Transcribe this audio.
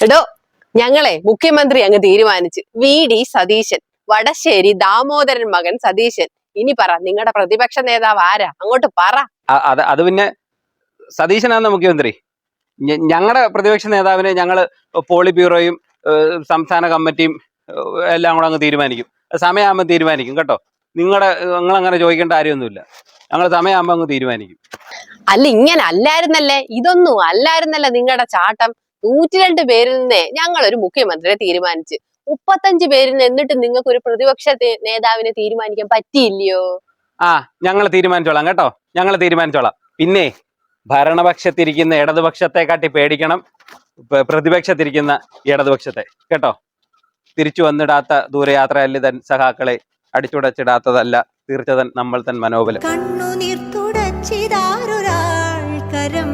എടോ, ഞങ്ങളെ മുഖ്യമന്ത്രി അങ്ങ് തീരുമാനിച്ച് VD സതീശൻ, വടശ്ശേരി ദാമോദരൻ മകൻ സതീശൻ. ഇനി പറ, നിങ്ങളുടെ പ്രതിപക്ഷ നേതാവ് ആരാ? അങ്ങോട്ട് പറ. അത് പിന്നെ സതീശനാണ് മുഖ്യമന്ത്രി. ഞങ്ങളുടെ പ്രതിപക്ഷ നേതാവിനെ ഞങ്ങള് പോളിറ്റ് ബ്യൂറോയും സംസ്ഥാന കമ്മിറ്റിയും എല്ലാം കൂടെ അങ്ങ് തീരുമാനിക്കും. സമയമാകുമ്പോൾ തീരുമാനിക്കും കേട്ടോ. നിങ്ങളങ്ങനെ ചോദിക്കേണ്ട കാര്യമൊന്നുമില്ല. ഞങ്ങൾ സമയമാകുമ്പോൾ അങ്ങ് തീരുമാനിക്കും. അല്ല, ഇങ്ങനെ അല്ലായിരുന്നല്ലേ, ഇതൊന്നും അല്ലായിരുന്നല്ലേ നിങ്ങളുടെ ചാട്ടം. 102 പേരിൽ നിന്നേ ഞങ്ങളൊരു മുഖ്യമന്ത്രിയെ തീരുമാനിച്ച്, 35 പേരിൽ നിന്ന് എന്നിട്ട് നിങ്ങൾക്ക് ഒരു പ്രതിപക്ഷ നേതാവിനെ തീരുമാനിക്കാൻ പറ്റിയില്ലയോ? ഞങ്ങൾ തീരുമാനിച്ചോളാം കേട്ടോ, ഞങ്ങൾ തീരുമാനിച്ചോളാം. പിന്നെ ഭരണപക്ഷത്തിരിക്കുന്ന ഇടതുപക്ഷത്തെക്കാട്ടി പേടിക്കണം പ്രതിപക്ഷത്തിരിക്കുന്ന ഇടതുപക്ഷത്തെ കേട്ടോ. തിരിച്ചു വന്നിടാത്ത ദൂരയാത്രയല്ല തൻ സഖാക്കളെ, അടിച്ചുടച്ചിടാത്തതല്ല തീർച്ചതൻ നമ്മൾ തൻ മനോബലം. കണ്ണുനീർ തുടച്ചിതാരൊരാൾ കരം